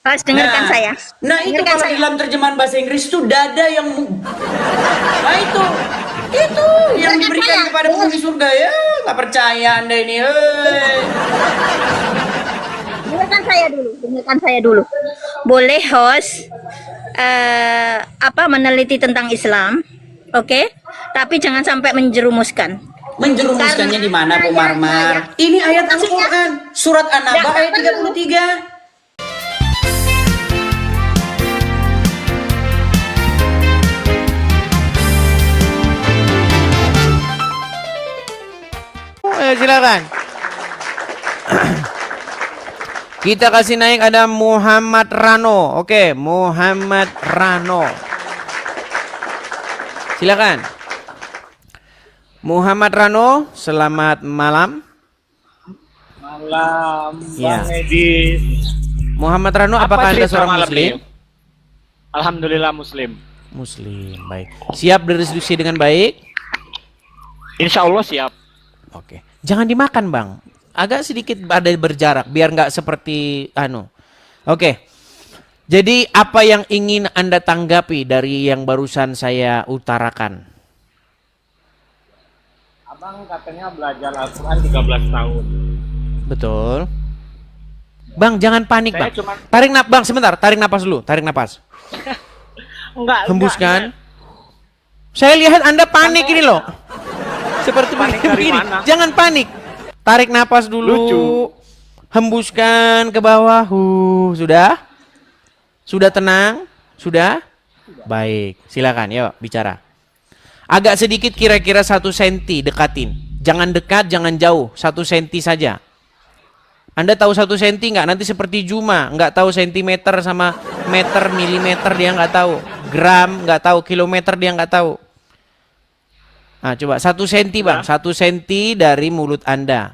Pas dengarkan saya. Nah itu Dengarkan kalau saya. dalam terjemahan bahasa Inggris itu dada yang nah itu yang Dengarkan diberikan saya. kepada penghuni surga ya. Nggak percaya anda ini. Hei. Dengarkan saya dulu. Dengarkan saya dulu. Boleh host meneliti tentang Islam, oke? Tapi jangan sampai menjerumuskan. Menjerumuskannya di mana Bu Marmar? Ini ayat Al-Quran, surat An-Naba ayat 33. Silakan. Kita kasih naik ada Muhammad Rano. Oke, Muhammad Rano. Silakan. Muhammad Rano, selamat malam. Malam, Ya. Bang Edi. Muhammad Rano, apakah Anda cerita seorang malam muslim? ini? Alhamdulillah muslim. Muslim, baik. Siap berdiskusi dengan baik? Insya Allah siap. Oke. Jangan dimakan, Bang. Agak sedikit ada berjarak biar nggak seperti Oke. Jadi apa yang ingin Anda tanggapi dari yang barusan saya utarakan? Abang katanya belajar Al-Quran 13 tahun. Betul. Bang, jangan panik, Saya Bang. cuman- Tarik nafas, Bang, sebentar. Tarik nafas dulu. Tarik nafas. Hembuskan. Saya lihat Anda panik ini loh. Seperti Panik dari begini. mana? Jangan panik. Tarik nafas dulu. Lucu. Hembuskan ke bawah. Sudah? Sudah tenang? Sudah? Baik. Silakan, yuk bicara. Agak sedikit kira-kira 1 senti dekatin. Jangan dekat, jangan jauh. 1 senti saja. Anda tahu 1 senti nggak? Nanti seperti Juma, nggak tahu sentimeter sama meter, milimeter dia nggak tahu. Gram nggak tahu, kilometer dia nggak tahu. Nah coba 1 senti Bang, 1 senti dari mulut Anda.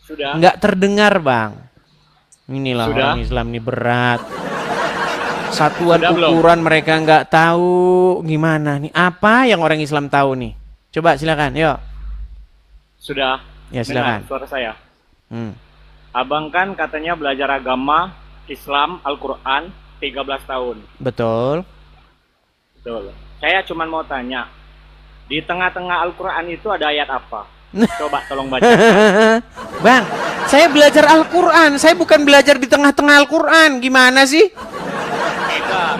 Sudah. Nggak terdengar Bang. Inilah Sudah. orang Islam ini berat. Satuan Sudah belum? ukuran mereka nggak tahu gimana nih. Apa yang orang Islam tahu nih? Coba silakan, yuk. Sudah. Ya, silakan. Dengar suara saya. Hmm. Abang kan katanya belajar agama Islam Al-Quran 13 tahun. Betul. Betul. Saya cuma mau tanya. Di tengah-tengah Al-Quran itu ada ayat apa? Coba tolong baca. Bang, saya belajar Al-Quran. Saya bukan belajar di tengah-tengah Al-Quran. Gimana sih? Enggak.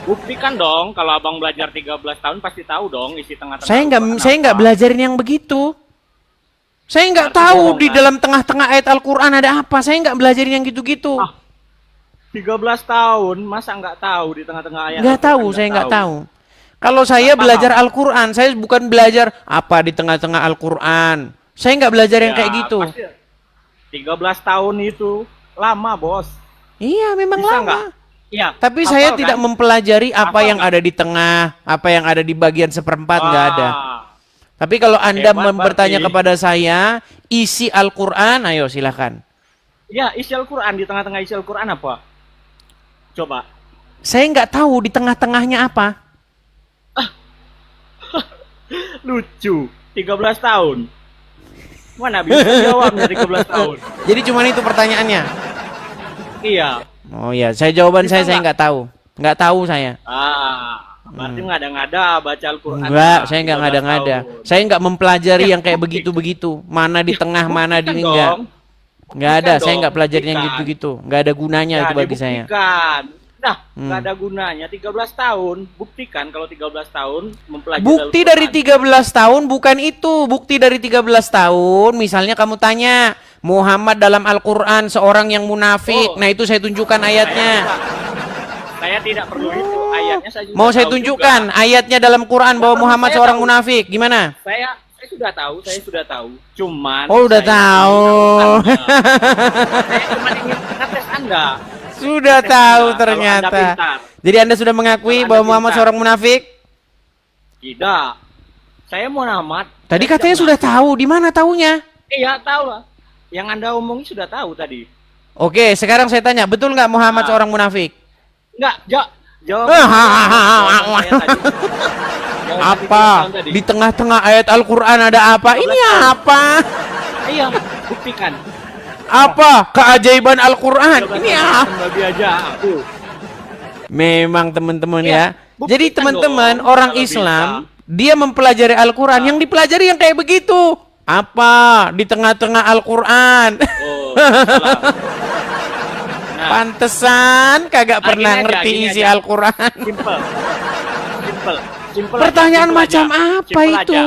Buktikan dong kalau abang belajar 13 tahun pasti tahu dong isi tengah-tengah. Saya nggak belajarin yang begitu. Saya nggak Berarti tahu bohong, di kan? dalam tengah-tengah ayat Al-Quran ada apa. Saya nggak belajarin yang gitu-gitu. 13 tahun masa nggak tahu di tengah-tengah ayat? Nggak tahu, Al-Quran saya nggak tahu. tahu. Kalau saya Nggak belajar Al-Quran, saya bukan belajar apa di tengah-tengah Al-Quran. Saya nggak belajar yang Ya, kayak gitu. pasti 13 tahun itu lama, Bos. Iya, memang Bisa lama. nggak? Iya. Tapi saya hafal tidak kan? mempelajari apa Hafal yang nggak? ada di tengah, apa yang ada di bagian seperempat, nggak ada. Ah, Tapi kalau Anda Hebat bertanya berarti. kepada saya, isi Al-Quran, ayo silakan. Ya, isi Al-Quran di tengah-tengah isi Al-Quran apa? Coba. Saya nggak tahu di tengah-tengahnya apa. Lucu. 13 tahun. Mana bisa jawabnya 13 tahun? Jadi cuma itu pertanyaannya. Iya. Oh iya, jawaban Bisa saya nggak tahu. Nggak tahu saya. Berarti ngada-ngada baca Al-Quran. Enggak, saya nggak 13 ngada-ngada. tahun. Saya nggak mempelajari Ya, yang kayak bukti. begitu-begitu. Mana di tengah, mana di Buktikan enggak. dong. Nggak ada, Buktikan saya nggak dong, pelajari yang buktikan. gitu-gitu. Nggak ada gunanya Ya, itu bagi saya. dibuktikan. Nah, Hmm. nggak ada gunanya. 13 tahun, buktikan kalau 13 tahun mempelajari Bukti Al-Quran. dari 13 tahun bukan itu. Bukti dari 13 tahun, misalnya kamu tanya, Muhammad dalam Al-Quran seorang yang munafik. Oh. Nah itu saya tunjukkan ayatnya. Saya tidak perlu itu. Ayatnya saya juga Mau saya tahu tunjukkan juga. ayatnya dalam Quran bahwa Perlu, Muhammad saya seorang tahu. munafik. Gimana? Saya sudah tahu. Cuman Oh, udah saya tahu. ingin tahu Anda. Saya cuma ingin ngetes Anda. Sudah Ngetes tahu Anda, kalau ternyata. Anda pintar. Jadi Anda sudah mengakui Kalau Anda bahwa Muhammad pintar. seorang munafik? Tidak. Saya Muhammad. Tadi Saya katanya tidak sudah tahu. Di mana taunya? Iya, tahu lah. Yang Anda omongin sudah tahu tadi. Oke, sekarang saya tanya, betul nggak Muhammad seorang munafik? Enggak, jawab. Ah, Jawaban saya tadi. Jawaban Apa? tadi. Di tengah-tengah ayat Al-Quran ada apa? Ini apa? Iya, buktikan. Apa keajaiban Al-Quran? Coba Ini tanyakan babi aja aku. memang teman-teman Ya, ya. buktikan Jadi teman-teman dong, orang kalau Islam bisa. dia mempelajari Al-Quran. Yang dipelajari yang kayak begitu. Apa di tengah-tengah Al-Quran? Oh, salah. Nah, Pantesan kagak pernah gini aja, ngerti gini isi aja. Al-Quran. simple. Simple Pertanyaan aja, macam simple aja. apa Simple itu? aja.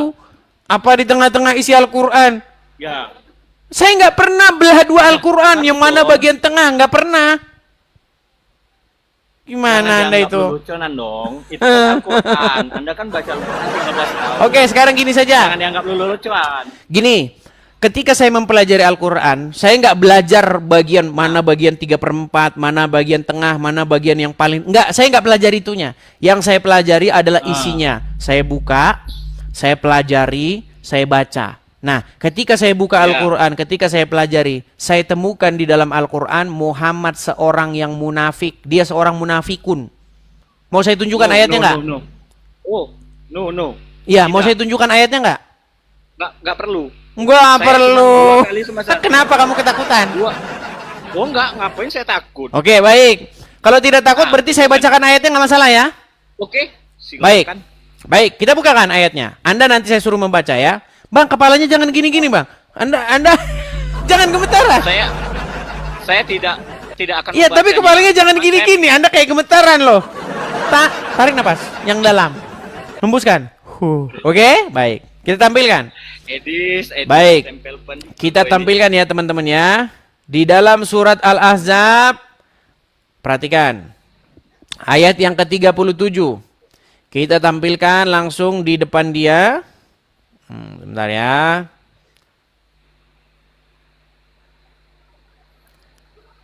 Apa di tengah-tengah isi Al-Quran? Ya. Saya nggak pernah belah dua Al-Quran. tapi Yang mana dong. bagian tengah? Nggak pernah. Gimana Anda Jangan dianggap itu? leluconan dong. Itu kan Al-Quran. Anda kan baca Al-Quran 13 tahun. Oke, sekarang gini saja. Jangan dianggap leluconan. Gini, ketika saya mempelajari Al-Quran, saya nggak belajar bagian mana bagian 3/4, mana bagian tengah, mana bagian yang paling... Nggak, saya nggak pelajari itunya. Yang saya pelajari adalah isinya. Saya buka, saya pelajari, saya baca. Nah, ketika saya buka Ya. Al-Quran, ketika saya pelajari, saya temukan di dalam Al-Quran Muhammad seorang yang munafik. Dia seorang munafikun. Mau saya tunjukkan ayatnya nggak? No. Oh, no. Iya, mau Tidak. saya tunjukkan ayatnya nggak? Nggak perlu. Nggak Saya perlu. cuma 2 kali semasa- Kenapa kamu ketakutan? Dua. Oh enggak, ngapain saya takut? Oke, baik. Kalau tidak takut Nah, berarti saya bacakan ayatnya nggak masalah ya. Oke, Baik. silakan. Baik, kita bukakan ayatnya. Anda nanti saya suruh membaca ya. Bang, kepalanya jangan gini-gini, Bang. Anda jangan gemetaran. Saya tidak akan Iya, tapi membacanya. kepalanya jangan Mas, gini-gini. Anda kayak gemetaran loh. Tarik napas yang dalam. Hembuskan. Oke, baik. Kita tampilkan. Edis, Baik. tempel pen. Kita Oh, ini. tampilkan ya teman-teman ya. Di dalam surat Al-Ahzab, perhatikan. Ayat yang ke-37. Kita tampilkan langsung di depan dia. Bentar ya.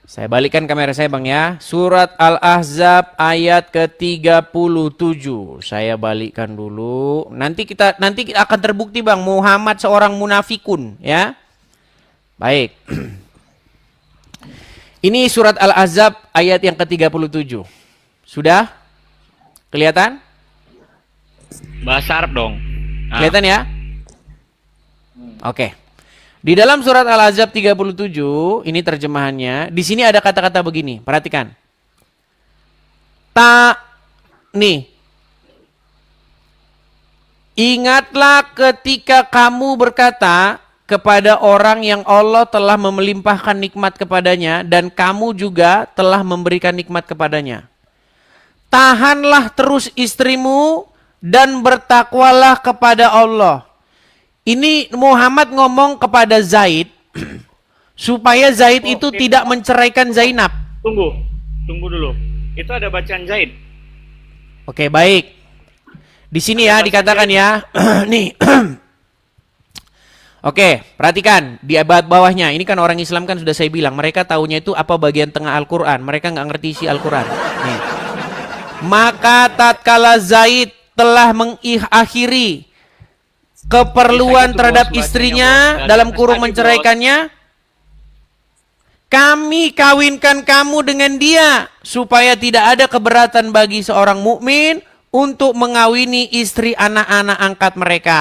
Saya balikkan kamera saya Bang ya. Surat Al-Ahzab ayat ke-37. Saya balikkan dulu. Nanti kita akan terbukti Bang Muhammad seorang munafikun ya. Baik. Ini surat Al-Ahzab ayat yang ke-37. Sudah? Kelihatan? Bahasa Arab dong. Nah, Kelihatan ya? Oke. Di dalam surat Al-Ahzab 37, ini terjemahannya. Di sini ada kata-kata begini, perhatikan. Nih. Ingatlah ketika kamu berkata kepada orang yang Allah telah melimpahkan nikmat kepadanya dan kamu juga telah memberikan nikmat kepadanya. Tahanlah terus istrimu dan bertakwalah kepada Allah. Ini Muhammad ngomong kepada Zaid supaya Zaid itu tidak menceraikan Zainab. Tunggu dulu. Itu ada bacaan Zaid. Oke, baik. Di sini ya dikatakan ya. Nih. Oke, perhatikan di abad bawahnya. Ini kan orang Islam kan sudah saya bilang, mereka taunya itu apa bagian tengah Al-Qur'an. Mereka nggak ngerti isi Al-Qur'an. Nih. Maka tatkala Zaid telah mengakhiri keperluan terhadap istrinya dalam kurung menceraikannya, kami kawinkan kamu dengan dia supaya tidak ada keberatan bagi seorang mukmin untuk mengawini istri anak-anak angkat mereka.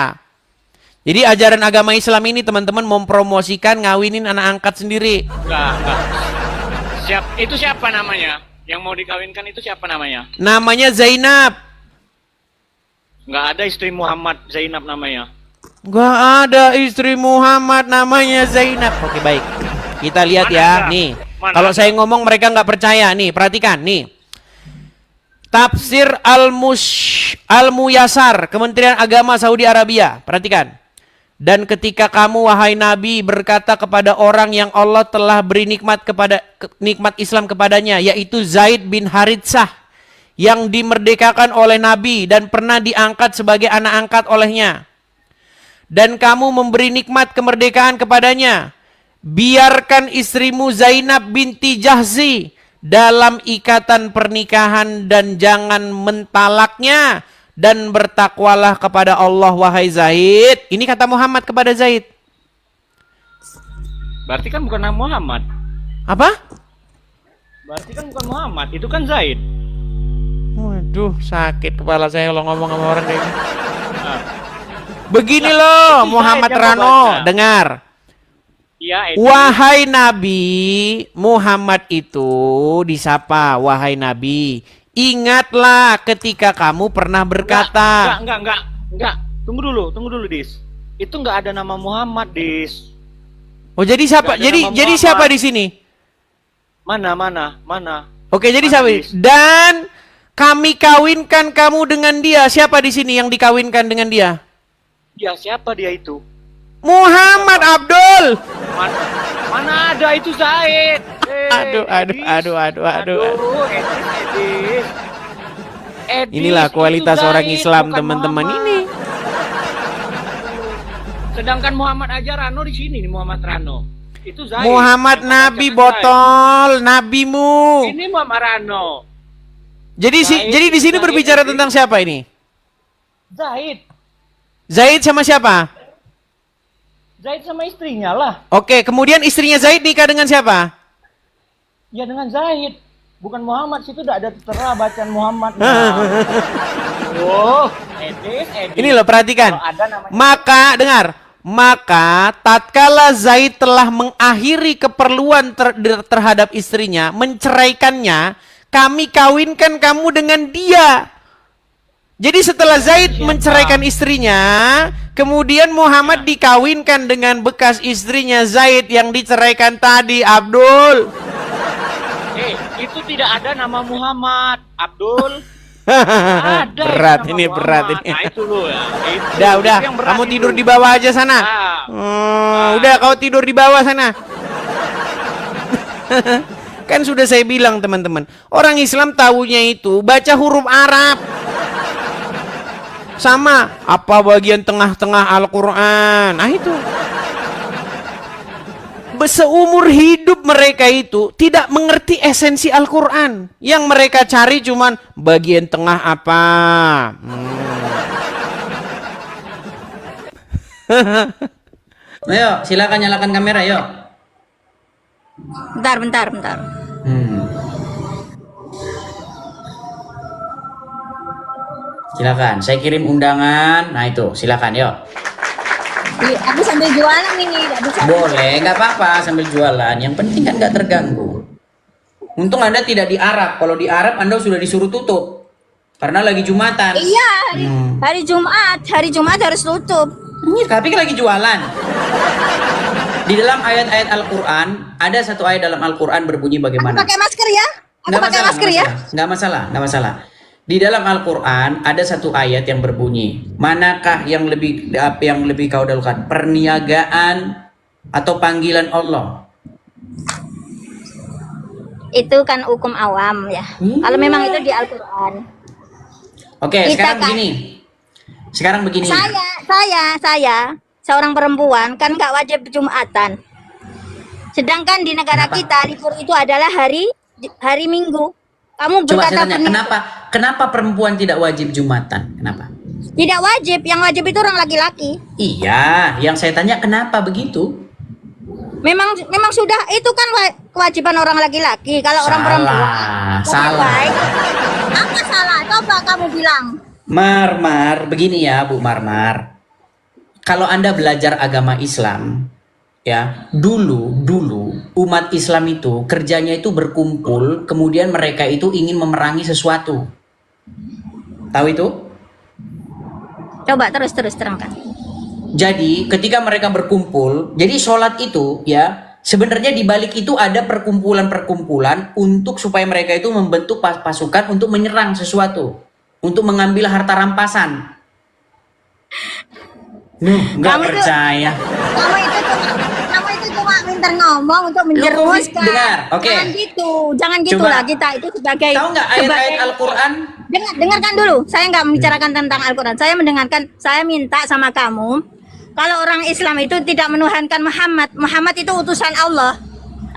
Jadi ajaran agama Islam ini teman-teman mempromosikan ngawinin anak angkat sendiri. Enggak. Itu siapa namanya? Yang mau dikawinkan itu siapa namanya? Namanya Zainab. Enggak ada istri Muhammad Zainab namanya. Gak ada istri Muhammad namanya Zainab. Oke, baik. Kita lihat Mana ya. ada? Nih. Mana Kalau ada? saya ngomong mereka nggak percaya. Nih, perhatikan. Nih. Tafsir Al-Muyasar, Kementerian Agama Saudi Arabia. Perhatikan. Dan ketika kamu wahai Nabi berkata kepada orang yang Allah telah beri nikmat Islam kepadanya, yaitu Zaid bin Haritsah yang dimerdekakan oleh Nabi dan pernah diangkat sebagai anak angkat olehnya. Dan kamu memberi nikmat kemerdekaan kepadanya. Biarkan istrimu Zainab binti Jahzi dalam ikatan pernikahan dan jangan mentalaknya. Dan bertakwalah kepada Allah wahai Zaid. Ini kata Muhammad kepada Zaid. Berarti kan bukan nama Muhammad. Apa? Berarti kan bukan Muhammad, itu kan Zaid. Waduh, sakit kepala saya kalau ngomong sama orang kayak gini. Nah, Begini loh itu Muhammad Zaid yang Rano, membaca. dengar. Iya, Edi. Wahai Nabi Muhammad itu disapa, wahai Nabi, ingatlah ketika kamu pernah berkata. Enggak. Tunggu dulu, Dis. Itu enggak ada nama Muhammad, Dis. Oh, jadi siapa? Nggak ada nama Jadi Muhammad. siapa di sini? Mana? Oke, jadi Mana, siapa? Dis? Dan kami kawinkan kamu dengan dia. Siapa di sini yang dikawinkan dengan dia? Ya, siapa dia itu? Muhammad Abdul. Mana ada itu Zaid? Aduh. Edis, Inilah itu kualitas Zaid, orang Islam, bukan teman-teman. Muhammad. Ini. Sedangkan Muhammad aja Rano di sini nih, Muhammad Rano. Itu Zaid. Muhammad Nabi botol, nabimu. Ini Muhammad Rano. Jadi Zaid, di sini Zaid, berbicara Zaid. tentang siapa ini? Zaid. Zaid sama siapa? Zaid sama istrinya lah. Oke, kemudian istrinya Zaid nikah dengan siapa? Ya dengan Zaid. Bukan Muhammad, situ udah ada tertera bacaan Muhammad. Oh, Edis. Ini loh, perhatikan. Kalau ada namanya- Maka tatkala Zaid telah mengakhiri keperluan terhadap istrinya, menceraikannya, kami kawinkan kamu dengan dia. Jadi setelah Zaid menceraikan istrinya, kemudian Muhammad dikawinkan dengan bekas istrinya Zaid yang diceraikan tadi, Abdul. Itu tidak ada nama Muhammad. Abdul. Ada Berat nama ini, Muhammad. berat ini. Nah, itu loh ya. Udah, Itu yang berat kamu itu. tidur di bawah aja sana. Udah, kau tidur di bawah sana. Kan sudah saya bilang, teman-teman, orang Islam tahunya itu baca huruf Arab. Sama apa bagian tengah-tengah Al-Quran. Nah itu. Seumur hidup mereka itu tidak mengerti esensi Al-Quran. Yang mereka cari cuman bagian tengah apa. Ayo, silakan nyalakan kamera, yuk. Bentar. Silakan, saya kirim undangan. Nah itu, silakan, yuk. Aku sambil jualan ini, nggak bisa. Boleh, nggak apa-apa sambil jualan. Yang penting kan nggak terganggu. Untung Anda tidak di Arab. Kalau di Arab Anda sudah disuruh tutup. Karena lagi Jumatan. Iya, hari Jumat harus tutup. Tapi kan lagi jualan. Di dalam ayat-ayat Al-Quran, ada satu ayat dalam Al-Quran berbunyi bagaimana? Pakai masker ya? Nggak masalah. Di dalam Al-Quran ada satu ayat yang berbunyi, manakah yang lebih kau dahulukan, perniagaan atau panggilan Allah? Itu kan hukum awam ya. Kalau memang itu di Al-Quran. Oke, Kita sekarang begini. Saya seorang perempuan kan nggak wajib Jumatan. Sedangkan di negara kita libur itu adalah hari Minggu. Kamu Coba berkata saya tanya, kenapa perempuan tidak wajib Jumatan? Kenapa? tidak wajib, yang wajib itu orang laki-laki. Iya, yang saya tanya kenapa begitu? Memang sudah itu kan kewajiban orang laki-laki. Kalau orang perempuan Salah. baik. Apa salah? Coba kamu bilang. Marmar, begini ya Bu Marmar. Kalau Anda belajar agama Islam, ya, dulu umat Islam itu kerjanya itu berkumpul, kemudian mereka itu ingin memerangi sesuatu. Tahu itu? Coba terus terangkan. Jadi ketika mereka berkumpul, jadi sholat itu ya sebenarnya di balik itu ada perkumpulan-perkumpulan untuk supaya mereka itu membentuk pasukan untuk menyerang sesuatu, untuk mengambil harta rampasan. Nggak percaya. Kamu itu cuma minta ngomong untuk menjerumuskan. Dengar, oke. Jangan gitu Coba. lah, kita itu sebagai. Tahu nggak ayat-ayat Al-Quran? Dengarkan dulu. Saya nggak membicarakan tentang Al-Quran. Saya mendengarkan. Saya minta sama kamu, kalau orang Islam itu tidak menuhankan Muhammad. Muhammad itu utusan Allah.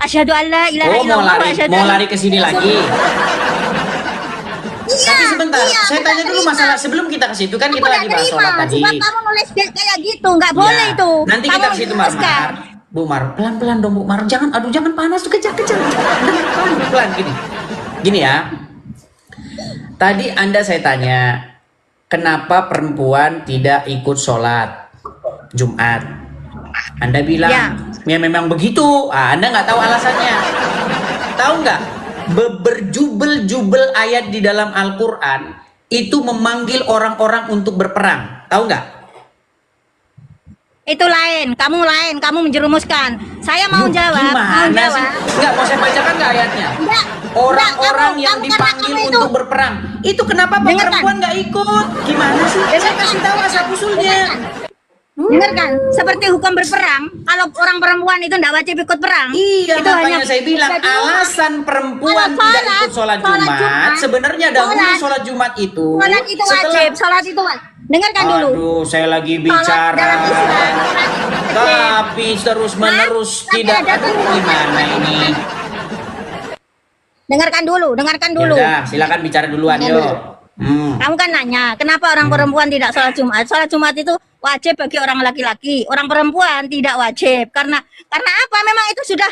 Asyhadu an la ilaha illallah wa asyhadu Mau anna lari ke sini lagi. Iya, Tapi sebentar, iya, saya tanya dulu masalah sebelum kita ke situ kan kita lagi bahas sholat tadi. Sebab kamu nulis kayak gitu, nggak boleh Ya, itu. nanti Kamu kita ke situ menjerumuskan. Bu Mar, pelan-pelan dong Bu Mar. Jangan panas tuh, kejar. Pelan gini. Gini ya. Tadi saya tanya, kenapa perempuan tidak ikut sholat Jumat? Anda bilang, ya memang begitu. Anda nggak tahu alasannya. Tahu nggak? Berjubel-jubel ayat di dalam Al-Quran itu memanggil orang-orang untuk berperang. Tahu nggak? Itu lain, kamu menjerumuskan. Saya mau Loh, jawab, mau gimana jawab. sih? Nggak, mau saya bacakan nggak ayatnya? Enggak, Orang-orang enggak, yang kamu dipanggil karena kamu untuk berperang. Itu kenapa Pak Dengarkan. perempuan nggak ikut? Gimana sih? Saya kasih tahu asal usulnya. Dengarkan, seperti hukum berperang, kalau orang perempuan itu tidak wajib ikut perang. Iya, itu makanya saya bilang Jadi, alasan perempuan Kalau tidak ikut sholat Jumat, sebenarnya dahulu sholat Jumat itu sholat itu wajib, sholat itu wajib. Dengarkan dulu. Aduh, saya lagi Sholat bicara. dalam Islam, sholat itu wajib. Tapi terus-menerus Tapi tidak ada aduh, turunan. gimana ini? Dengarkan dulu. Ya udah, silakan bicara duluan Dengar yuk. dulu. Kamu kan nanya, kenapa orang perempuan tidak sholat Jumat? Sholat Jumat itu wajib bagi orang laki-laki, orang perempuan tidak wajib. Karena apa? Memang itu sudah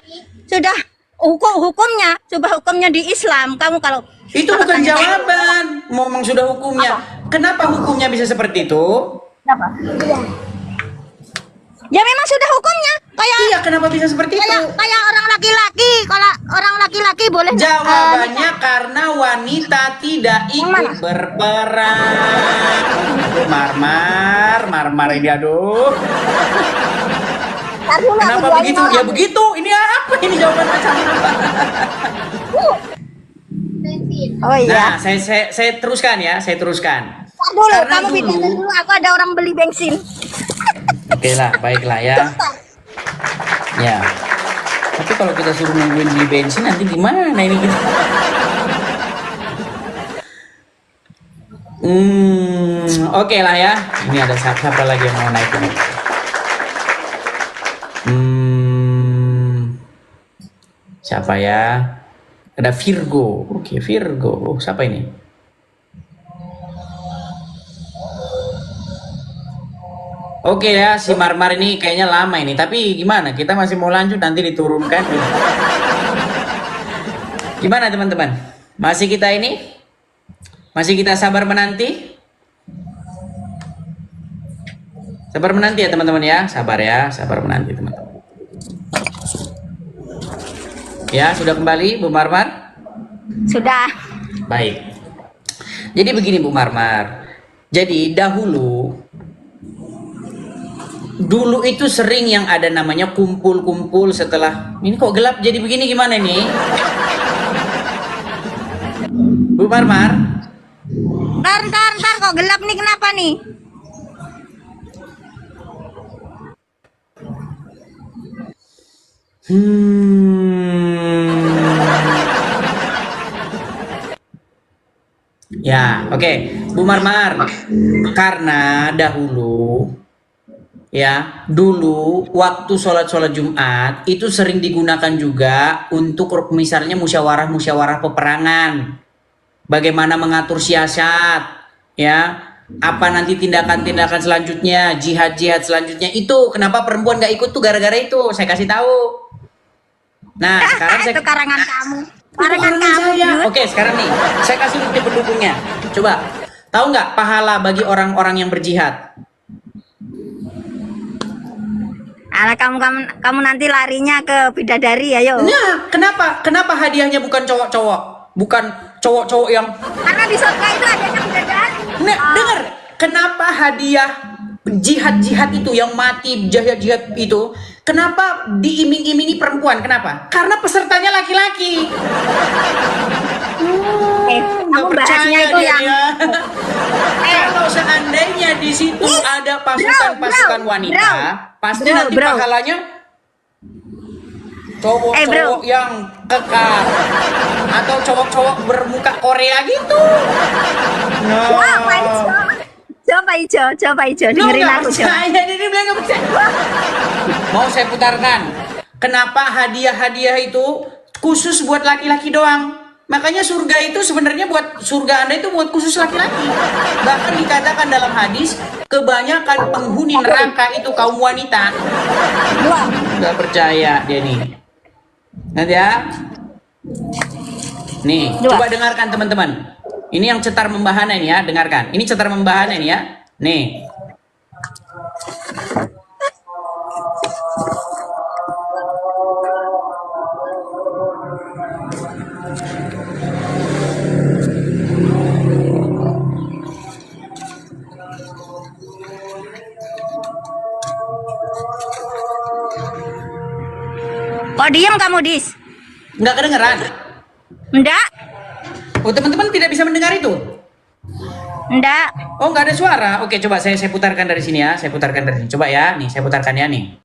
hukumnya di Islam. Kamu kalau Itu bukan tanya- jawaban. Memang sudah hukumnya. Kenapa hukumnya bisa seperti itu? Kenapa? Ya memang sudah hukumnya. Iya, kenapa bisa seperti itu? Kayak orang laki-laki, kalau orang laki-laki boleh Jawabannya karena wanita tidak ikut mana? berperang. Aduh, marmar ini aduh. Kenapa begitu? Ya begitu. Ini apa? Ini jawaban macam apa? Oh iya. Nah, saya teruskan ya, saya teruskan. Dulu, Karena kamu bicara dulu, aku ada orang beli bensin. Oke lah, baiklah ya. Ya. Tapi kalau kita suruh nungguin beli bensin nanti gimana ini kita? Oke lah ya. Ini ada siapa lagi yang mau naik ini? Siapa ya? Ada Virgo. Oke, Virgo. Oh, siapa ini? Oke ya, si Marmar ini kayaknya lama ini. Tapi gimana? Kita masih mau lanjut nanti diturunkan. Gimana teman-teman? Masih kita ini? Masih kita sabar menanti? Sabar menanti ya teman-teman ya. Sabar menanti teman-teman. Ya, sudah kembali Bu Marmar? Sudah. Baik. Jadi begini Bu Marmar. Jadi dahulu itu sering yang ada namanya kumpul-kumpul setelah ini kok gelap jadi begini gimana nih? Bu Marmar? Ntar kok gelap nih, kenapa nih? Ya, oke. Bu Marmar, karena dahulu waktu sholat Jumat itu sering digunakan juga untuk misalnya musyawarah peperangan, bagaimana mengatur siasat, ya, apa nanti tindakan selanjutnya, jihad selanjutnya. Itu kenapa perempuan gak ikut tuh gara-gara itu, saya kasih tahu. Nah sekarang Itu karangan kamu. Itu karangan saya. Oke, sekarang nih saya kasih bukti pendukungnya. Coba, tahu nggak pahala bagi orang-orang yang berjihad? Alah, kamu nanti larinya ke bidadari ya, yo. Nah, kenapa hadiahnya bukan cowok-cowok, bukan cowok-cowok yang? Karena di surga itu adanya bidadari. Nah, dengar, kenapa hadiah jihad itu yang mati jihad itu? Kenapa diiming-imingi perempuan? Kenapa? Karena pesertanya laki-laki. Kamu bahasnya itu dia yang ya. Kalau seandainya di situ ada pasukan wanita, pasti nanti pahalanya cowok-cowok yang kekar atau cowok-cowok bermuka Korea gitu. Coba hijau, dengerin aku, coba. Ini bilang nggak percaya. Mau saya putarkan. Kenapa hadiah itu khusus buat laki-laki doang? Makanya surga itu sebenarnya surga Anda itu buat khusus laki-laki. Bahkan dikatakan dalam hadis, kebanyakan penghuni neraka itu kaum wanita. Nggak percaya dia nih. Nanti ya. Nih, coba dengarkan teman-teman. Ini yang cetar membahana ini ya, dengarkan. Ini cetar membahana ini ya. Nih. diam kamu, Dis? Nggak kedengeran? Enggak, Oh, teman-teman tidak bisa mendengar itu? enggak. Oh, nggak ada suara. Oke, coba saya putarkan dari sini ya. Saya putarkan dari sini. Coba ya. Nih, saya putarkan ya nih.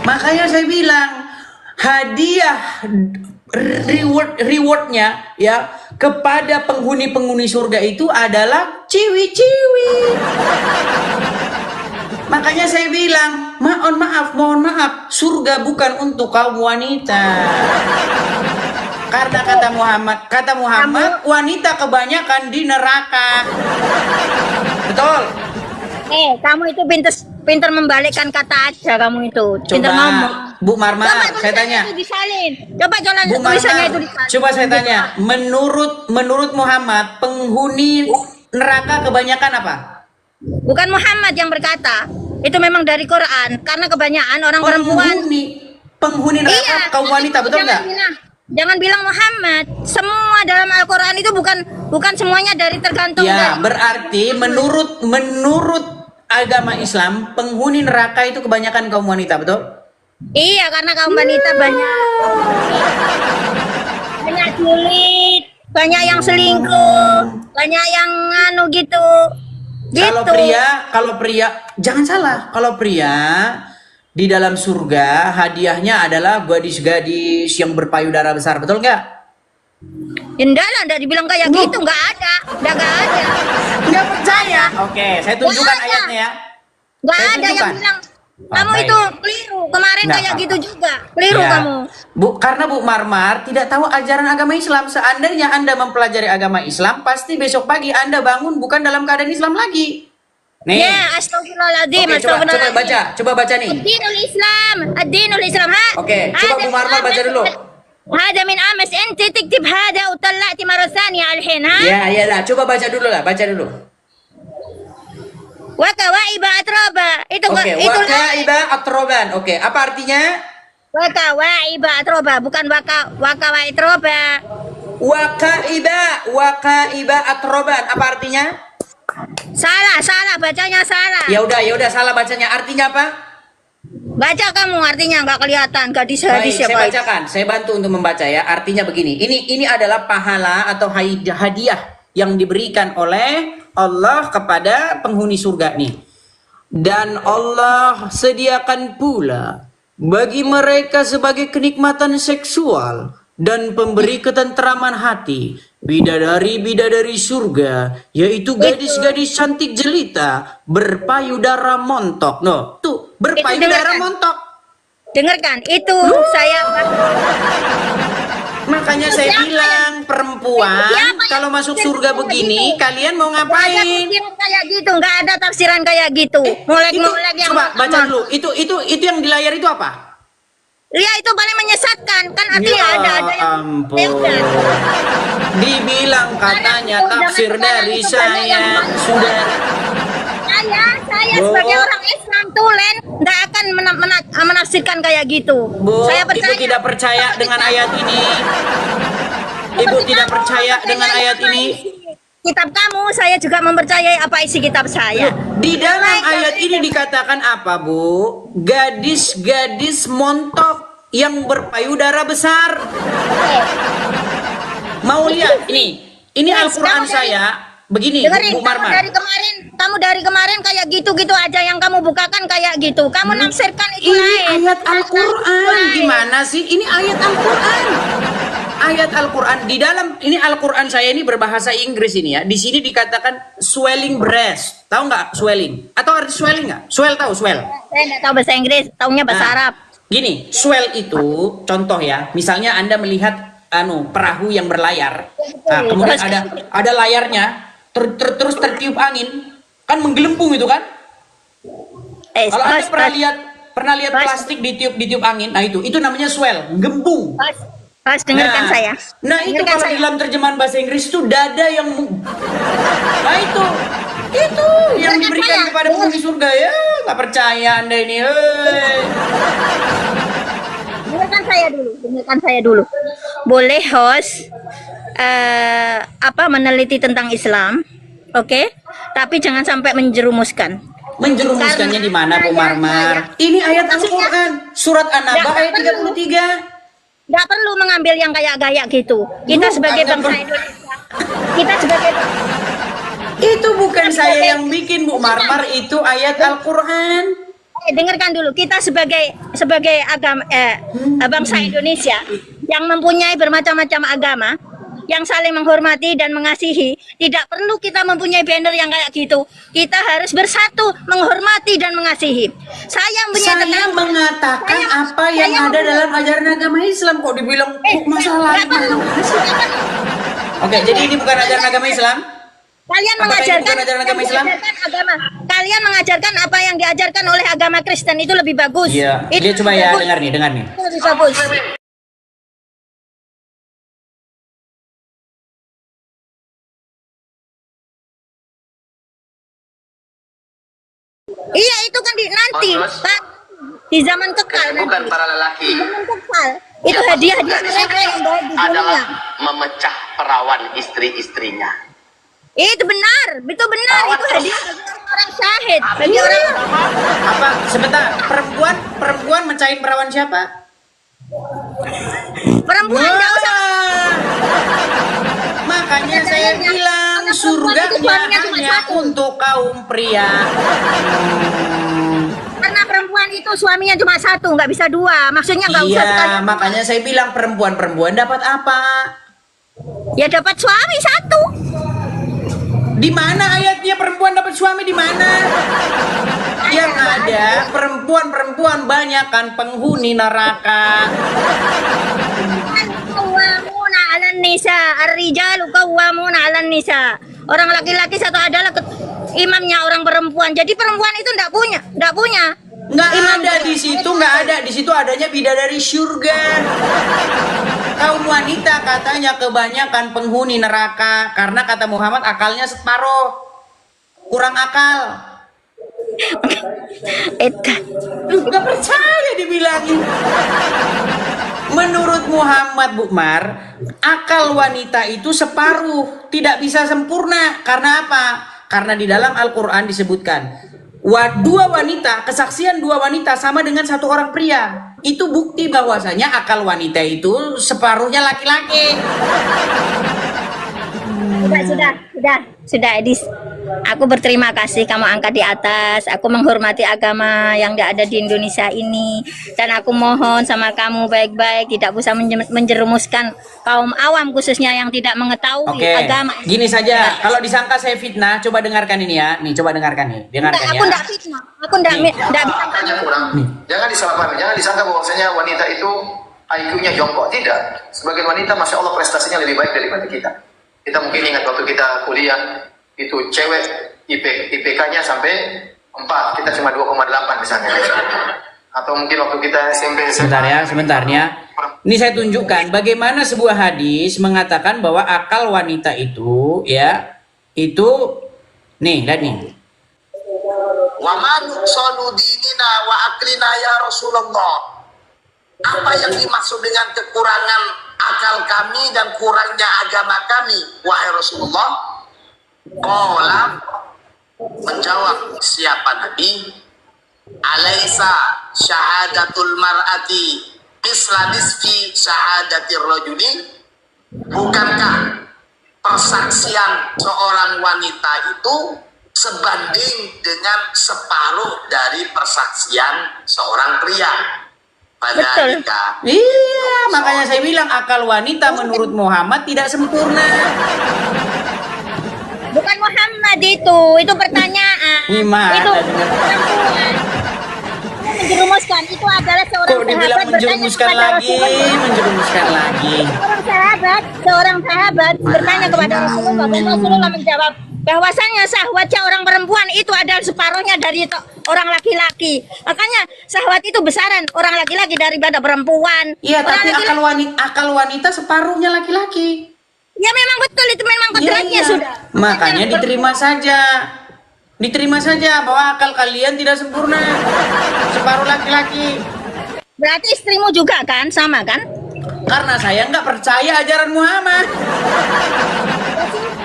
Makanya saya bilang hadiah rewardnya ya kepada penghuni-penghuni surga itu adalah ciwi-ciwi. Makanya saya bilang mohon maaf, surga bukan untuk kaum wanita. Karena kata Muhammad wanita kebanyakan di neraka. Betul. Kamu itu pinter membalikkan kata aja kamu itu. Pinter Coba ngomong. Bu Marmar, Coba saya tanya. tulisannya itu disalin. Coba jalan Bu tulisannya Marmar, itu disalin. coba saya tanya, menurut Muhammad penghuni neraka kebanyakan apa? Bukan Muhammad yang berkata. Itu memang dari Quran. Karena kebanyakan orang perempuan. Penghuni neraka kaum wanita, betul nggak? Jangan bilang Muhammad. Semua dalam Al-Quran itu bukan semuanya dari tergantung Ya, dari. berarti menurut agama Islam penghuni neraka itu kebanyakan kaum wanita, betul? Iya, karena kaum wanita banyak julid, banyak yang selingkuh, banyak yang anu gitu. Kalau pria jangan salah, kalau pria di dalam surga hadiahnya adalah gadis-gadis yang berpayudara besar, betul nggak? Enggak lah, enggak dibilang kayak gitu, enggak ada. Nggak percaya? Oke, saya tunjukkan Nggak ada. ayatnya ya. Enggak Saya ada yang tunjukkan. bilang kamu baik. itu keliru. Kemarin Nggak kayak apa-apa. gitu juga. Keliru Ya. kamu. Karena Bu Marmar tidak tahu ajaran agama Islam. Seandainya Anda mempelajari agama Islam, pasti besok pagi Anda bangun bukan dalam keadaan Islam lagi. Nih. Ya, astagfirullahaladzim, Oke, astagfirullahaladzim. coba baca nih. Ad-dinul Islam, ha? Oke, coba Bu Marmar baca dulu. هذا من أمس أنت تكتب هذا وطلعت مرة ثانية الحين ها Ya lah, coba baca dulu lah, baca dulu. وكواعب أترابا itu Oke, itu wakaiba atroban. Oke, apa artinya? وكواعب أترابا bukan wakawa atroba. Wakaiba atroban. Apa artinya? Salah bacanya salah. Ya udah salah bacanya. Artinya apa? Baca kamu, artinya nggak kelihatan, gadis Baik, ya saya baik. bacakan. Saya bantu untuk membaca ya. Artinya begini. Ini adalah pahala atau hadiah yang diberikan oleh Allah kepada penghuni surga nih. Dan Allah sediakan pula bagi mereka sebagai kenikmatan seksual dan pemberi ketentraman hati bidadari-bidadari surga, yaitu gadis-gadis cantik jelita berpayudara montok. No, tuh berpayudara dengarkan. montok. Dengarkan, itu saya Makanya saya bilang perempuan kalau masuk surga begini kalian mau nggak ada ngapain? tafsiran kayak gitu, nggak ada tafsiran kayak gitu. Molek-molek yang Coba baca dulu. Itu yang di layar itu apa? Ya itu paling menyesatkan kan, artinya Ya ada yang ampun. ya udah. Dibilang katanya Jangan tafsir sekarang dari itu banyak yang saya banyak. sudah. Saya Bu. sebagai orang Islam tulen nggak akan menafsirkan kayak gitu. Bu, Saya Ibu tidak percaya dengan ayat ini. Ibu tidak percaya dengan ayat ini. Kitab kamu, saya juga mempercayai apa isi kitab saya. Di dalam ayat ini dikatakan apa, Bu? Gadis-gadis montok yang berpayudara besar. Mau lihat ini? Ini Al-Quran saya. begini Dengerin, Bu kamu Marmar. dari kemarin kayak gitu-gitu aja yang kamu bukakan kayak gitu. Kamu nafsirkan itu Ini lain. ayat Al-Quran. Gimana sih? Ini ayat Al-Quran. Ayat Al-Quran di dalam ini Al-Quran saya ini berbahasa Inggris ini ya. Di sini dikatakan swelling breast. Tahu nggak swelling? Atau arti swelling nggak? Swell tahu swell? Saya nggak tahu bahasa Inggris, taunya bahasa Nah, Arab. Gini, swell itu contoh ya. Misalnya Anda melihat perahu yang berlayar. Nah, kemudian ada layarnya terus tertiup angin, kan menggelembung itu kan? Kalau Anda pernah lihat plastik ditiup angin, nah itu namanya swell, gembung. Pas dengarkan saya. Nah itu Dengarkan kalau saya. dalam terjemahan bahasa Inggris itu dada yang nah itu yang diberikan kepada penghuni surga ya. Nggak percaya Anda ini. Dengarkan saya dulu. Boleh host meneliti tentang Islam, oke? Tapi jangan sampai menjerumuskan. Menjerumuskannya di mana Bu Marmar? Ini ayat Al-Quran, surat An-Naba ayat 33. Nggak perlu mengambil yang kayak gaya gitu. Kita sebagai bangsa Indonesia, kita sebagai itu bukan saya yang bikin Bu Marmar, itu ayat Al-Quran. dengarkan dulu, kita sebagai bangsa Indonesia yang mempunyai bermacam-macam agama, yang saling menghormati dan mengasihi, tidak perlu kita mempunyai banner yang kayak gitu. Kita harus bersatu, menghormati dan mengasihi. Saya mengatakan apa yang ada dalam ajaran agama Islam, kok dibilang masalah. Oke, jadi ini bukan ajaran agama Islam. Kalian Apakah ini bukan ajaran agama Islam? Kalian mengajarkan apa yang diajarkan oleh agama Kristen, itu lebih bagus. Iya. Itu Dia coba lebih ya bagus. dengar nih. Itu lebih bagus. Iya, itu kan nanti, Pak. Di zaman kekal Bukan nanti. para lelaki. Di zaman kekal. Itu hadiah-hadiah mereka yang baik di dunia. Adalah memecah perawan istri-istrinya. Itu benar. Itu hadiah bagi orang syahid. Bagi orang Apa? Sebentar. Perempuan mecahin perawan siapa? perempuan enggak usah. Makanya saya bilang surganya hanya untuk kaum pria. Karena perempuan itu suaminya cuma satu, nggak bisa dua. Maksudnya nggak usah sekali. Iya, makanya saya bilang perempuan dapat apa? Ya dapat suami satu. Di mana ayatnya perempuan dapat suami, di mana? Yang ada perempuan banyak kan penghuni neraka. Qawwamuna 'alan nisa, ar-rijalu qawwamuna 'alan nisa. Orang laki-laki satu adalah imamnya orang perempuan. Jadi perempuan itu enggak punya. Nggak ada di situ, nggak ada. Di situ adanya bidadari surga. Kaum wanita katanya kebanyakan penghuni neraka karena kata Muhammad akalnya separuh, kurang akal. Nggak percaya dibilangin. Menurut Muhammad Bu Mar, akal wanita itu separuh, tidak bisa sempurna. Karena apa? Karena di dalam Al-Quran disebutkan kesaksian dua wanita sama dengan satu orang pria. Itu bukti bahwasanya akal wanita itu separuhnya laki-laki. Sudah Edis. Aku berterima kasih kamu angkat di atas. Aku menghormati agama yang ada di Indonesia ini, dan aku mohon sama kamu baik-baik tidak usah menjerumuskan kaum awam khususnya yang tidak mengetahui Oke, agama. gini saja. Kalau disangka saya fitnah, coba dengarkan ini ya. Nih, coba dengarkan nih. Dengarkan Aku ya. enggak fitnah. Aku enggak bisa. Angkanya kurang. Jangan disalahpahami. Jangan disangka bahwasanya wanita itu IQ-nya jongkok. Tidak. Sebagian wanita, masya Allah, prestasinya lebih baik daripada kita. Kita mungkin ingat waktu kita kuliah, itu cewek IPK-nya sampai 4, kita cuma 2,8 misalnya. Atau mungkin waktu kita SMP. Sebentar ya. Ini saya tunjukkan bagaimana sebuah hadis mengatakan bahwa akal wanita itu ya, itu nih, lihat nih. Wa man sanu dinina wa aklina ya Rasulullah. Apa yang dimaksud dengan kekurangan akal kami dan kurangnya agama kami, wahai Rasulullah? Qala, menjawab siapa Nabi? Alaisa syahadatul mar'ati misla nisfi syahadatir rajuli? Bukankah persaksian seorang wanita itu sebanding dengan separuh dari persaksian seorang pria pada Betul. nikah. Iya, makanya saya bilang akal wanita menurut Muhammad tidak sempurna. Bukan Muhammad itu pertanyaan. Gimana? Itu perempuan. Menjerumuskan itu adalah seorang Kok dibilang sahabat bertanya menjerumuskan kepada lagi, Rasulullah. menjerumuskan lagi. Seorang sahabat bertanya kepada Rasulullah dan Rasulullah menjawab bahwasanya syahwat seorang perempuan itu adalah separuhnya dari orang laki-laki. Makanya syahwat itu besaran orang laki-laki daripada perempuan. Iya, Orang tapi laki-laki- akal wanita separuhnya laki-laki. Ya memang betul itu memang kodratnya Iya. sudah. Makanya diterima saja. Diterima saja bahwa akal kalian tidak sempurna. Separuh laki-laki. Berarti istrimu juga kan sama kan? Karena saya nggak percaya ajaran Muhammad.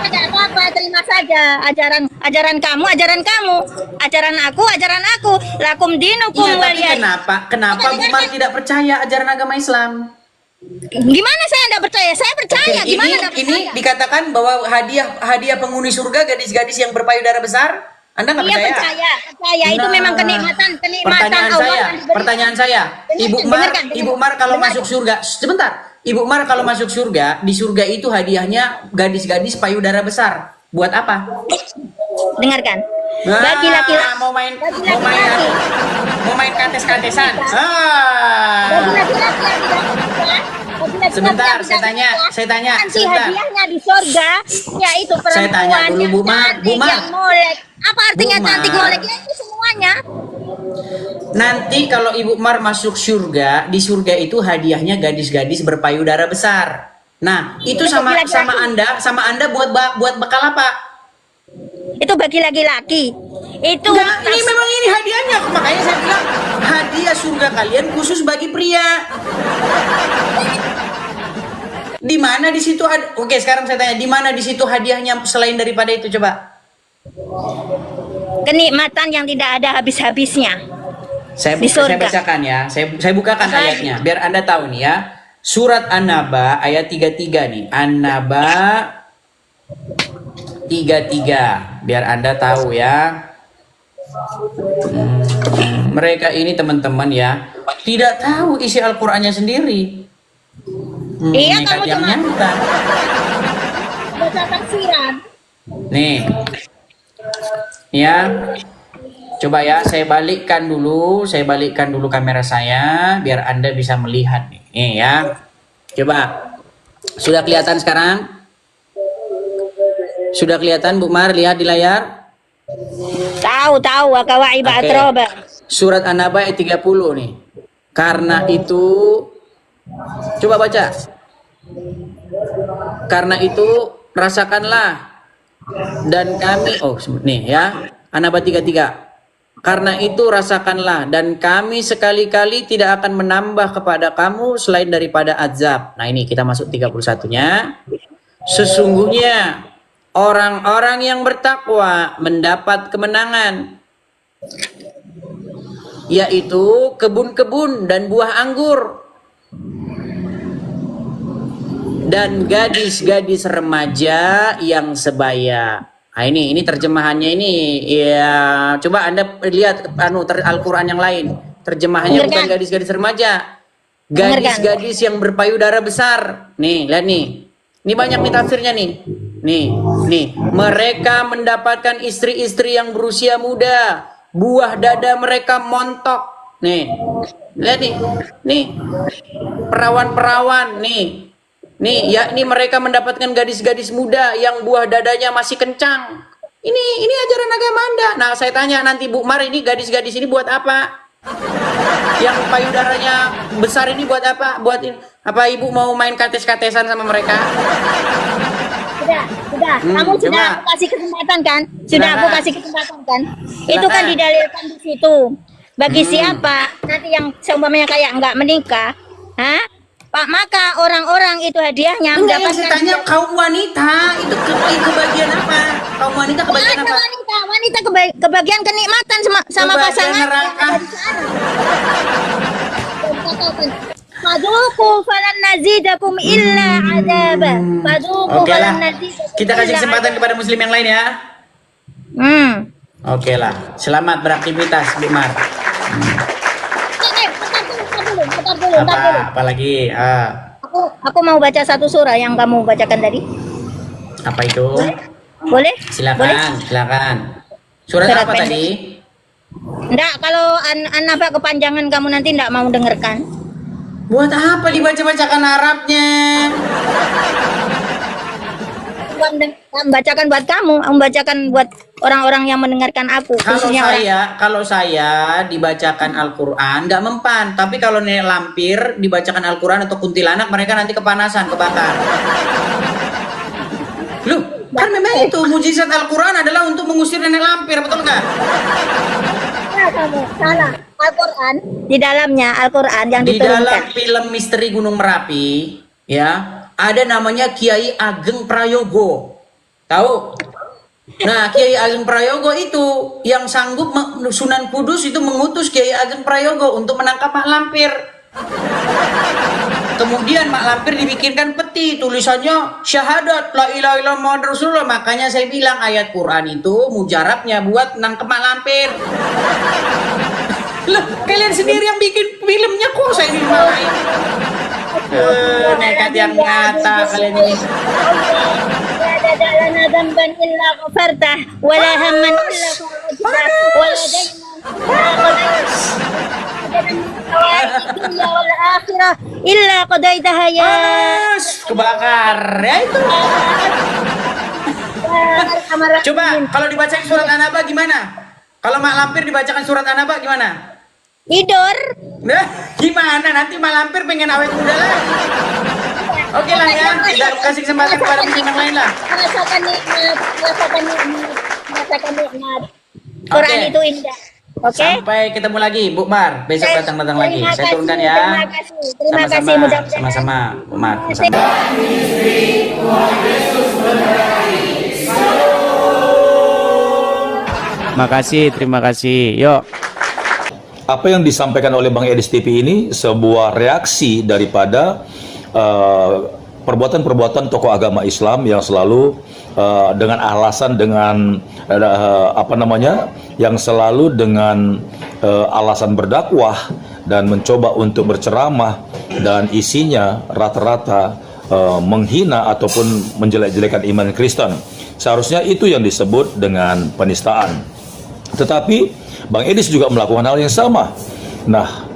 Tidak apa-apa, terima saja ajaran kamu, ajaran aku, lakum dinukum Iya, tapi waliyadin. kenapa Bu Mar tidak percaya ajaran agama Islam? Gimana saya tidak percaya? Saya percaya. Oke, Gimana ini tidak percaya? dikatakan bahwa hadiah penghuni surga gadis-gadis yang berpayudara besar. Anda nggak Iya percaya? percaya. Itu Nah, memang kenikmatan Allah. Pertanyaan saya, Dengarkan. Ibu Mar kalau masuk surga, sebentar. Ibu Mar kalau masuk surga, di surga itu hadiahnya gadis-gadis payudara besar. Buat apa? Dengarkan. Bagi laki-laki. mau main kates-katesan. Bagi laki-laki yang tidak menikah, bagi laki-laki Sebentar, yang saya tidak tanya, menikah, saya tanya, nanti sebentar. hadiahnya di surga, yaitu Saya tanya perempuan dulu, yang Bu Mar, cantik, Bu Mar. yang molek. Apa artinya Bu Mar. cantik molek? Ya itu semuanya. Nanti kalau Ibu Mar masuk surga, di surga itu hadiahnya gadis-gadis berpayudara besar. Nah, itu sama Anda buat bekal apa? Itu bagi laki-laki. Itu Enggak, ini memang ini hadiahnya. Makanya saya bilang hadiah surga kalian khusus bagi pria. Di mana di situ ada? Oke, sekarang saya tanya, di mana di situ hadiahnya selain daripada itu coba? kenikmatan yang tidak ada habis-habisnya. Saya Di surga. bacakan ya. Saya bukakan Baik. ayatnya biar Anda tahu nih ya. Surat An-Naba ayat 33 nih. An-Naba 33 biar Anda tahu ya. Mereka ini teman-teman ya tidak tahu isi Al-Qur'annya sendiri. Iya, nekat kamu yang cuma- nyata. Baca tafsiran. Nih. Ya. Coba ya, saya balikkan dulu kamera saya biar Anda bisa melihat nih. Nih ya. Coba. Sudah kelihatan sekarang? Sudah kelihatan Bu Mar, lihat di layar? Tahu akawaib Oke. atroba. Surat An-Naba ayat 30 nih. Karena itu coba baca. Karena itu rasakanlah dan kami nih ya. An-Naba 33. Karena itu rasakanlah dan kami sekali-kali tidak akan menambah kepada kamu selain daripada azab. Nah, ini kita masuk 31-nya. Sesungguhnya orang-orang yang bertakwa mendapat kemenangan, yaitu kebun-kebun dan buah anggur dan gadis-gadis remaja yang sebaya. Nah, ini terjemahannya ini ya, coba Anda lihat Al-Qur'an yang lain. Terjemahannya bukan Dengarkan. gadis-gadis remaja. Gadis-gadis yang berpayudara besar. Nih, lihat nih. Ini banyak nih tafsirnya nih. Nih. Mereka mendapatkan istri-istri yang berusia muda. Buah dada mereka montok. Nih. Lihat nih. Nih. Perawan-perawan nih. Nih, yakni mereka mendapatkan gadis-gadis muda yang buah dadanya masih kencang. Ini ajaran agama Anda. Nah, saya tanya nanti Bu Mar, ini gadis-gadis ini buat apa? Yang payudaranya besar ini buat apa? Buat ini. Apa Ibu mau main kates-katesan sama mereka? Sudah. Kamu sudah coba. aku kasih kesempatan kan? Sudah aku Silakan. kasih kesempatan kan? Itu kan Silakan. didalilkan di situ. Bagi siapa nanti yang seumpamanya kayak nggak menikah, Pak, maka orang-orang itu hadiahnya Enggak, yang saya mendapatkan tanya kaum wanita itu kebagian apa? Kaum wanita kebagian Ada apa? wanita kebagian kenikmatan sama Kebagian pasangan yang neraka. ada di sana. Fadhuku falan nazidakum illa adaba. Fadhuku Oke lah. falan nazidakum. Kita kasih illa kesempatan kepada muslim yang lain ya. Hmm. Oke lah. Selamat beraktivitas, Bu Mar. Bentar dulu. Apa lagi? Aku mau baca satu surah yang kamu bacakan tadi. Apa itu? Boleh? Boleh? Silakan. Surat Surat apa pendek. tadi? Enggak, kalau An-Nafa kepanjangan kamu nanti enggak mau dengarkan. Buat apa dibaca-bacakan Arabnya? Bukan membacakan buat kamu, membacakan buat orang-orang yang mendengarkan aku. Khususnya Kalau saya dibacakan Al-Quran nggak mempan, tapi kalau nenek lampir dibacakan Al-Quran atau kuntilanak, mereka nanti kepanasan, kebakar. Loh, kan memang itu mujizat Al-Quran adalah untuk mengusir nenek lampir, betul nggak? Ya, kamu salah. Al-Quran di dalamnya Al-Quran yang Di diturunkan. dalam film Misteri Gunung Merapi, ya, ada namanya Kiai Ageng Prayogo. Tahu? Nah, Kiai Ageng Prayogo itu yang sanggup Sunan Kudus itu mengutus Kiai Ageng Prayogo untuk menangkap mak lampir. Kemudian mak lampir dibikinkan peti, tulisannya syahadat la ilaha illallah Muhammad Rasulullah. Makanya saya bilang ayat Quran itu mujarabnya buat nangkep mak lampir. Loh, kalian sendiri yang bikin filmnya kok saya dimarahin. Nekat yang ngata kalian ini. لا تدع لنا ذنبا إلا غفرته ولا هما إلا فرجته ولا دينا والآخرة إلا قضيتها يا Kebakar ya itu. أرحم الراحمين. Coba kalau dibacain surat An-Naba gimana? Kalau mak lampir dibacakan surat An-Naba gimana? Tidur. Nah, gimana nanti mak lampir pengen awet muda lagi? Oke lah ya, kita kasih kesempatan kepada muslim yang lain lah. Merasakan nikmat. Quran Oke. itu indah. Oke. Sampai ketemu lagi, Bu Mar. Besok datang lagi. Terima Saya kasih, turunkan ya. Terima kasih. Sama-sama, Mudah-mudahan. sama-sama, Bu Mar. Terima kasih. Yuk. Apa yang disampaikan oleh Bang Edis TV ini sebuah reaksi daripada perbuatan-perbuatan tokoh agama Islam yang selalu dengan alasan yang selalu dengan alasan berdakwah dan mencoba untuk berceramah dan isinya rata-rata menghina ataupun menjelek-jelekan iman Kristen. Seharusnya itu yang disebut dengan penistaan. Tetapi Bang Edis juga melakukan hal yang sama. Nah,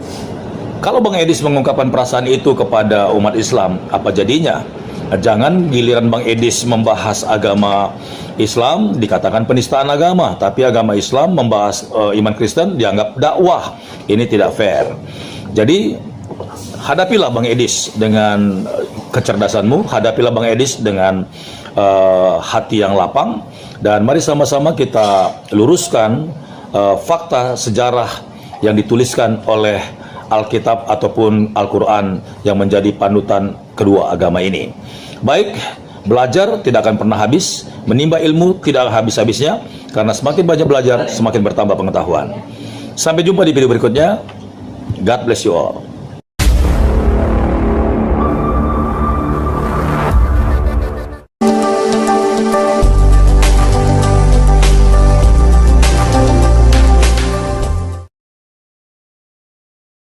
kalau Bang Edis mengungkapkan perasaan itu kepada umat Islam, apa jadinya? Jangan giliran Bang Edis membahas agama Islam dikatakan penistaan agama, tapi agama Islam membahas iman Kristen dianggap dakwah. Ini tidak fair. Jadi hadapilah Bang Edis dengan kecerdasanmu, hadapilah Bang Edis dengan hati yang lapang, dan mari sama-sama kita luruskan fakta sejarah yang dituliskan oleh Alkitab ataupun Al-Quran yang menjadi panutan kedua agama ini. Baik, belajar tidak akan pernah habis, menimba ilmu tidak habis-habisnya, karena semakin banyak belajar, semakin bertambah pengetahuan. Sampai jumpa di video berikutnya. God bless you all.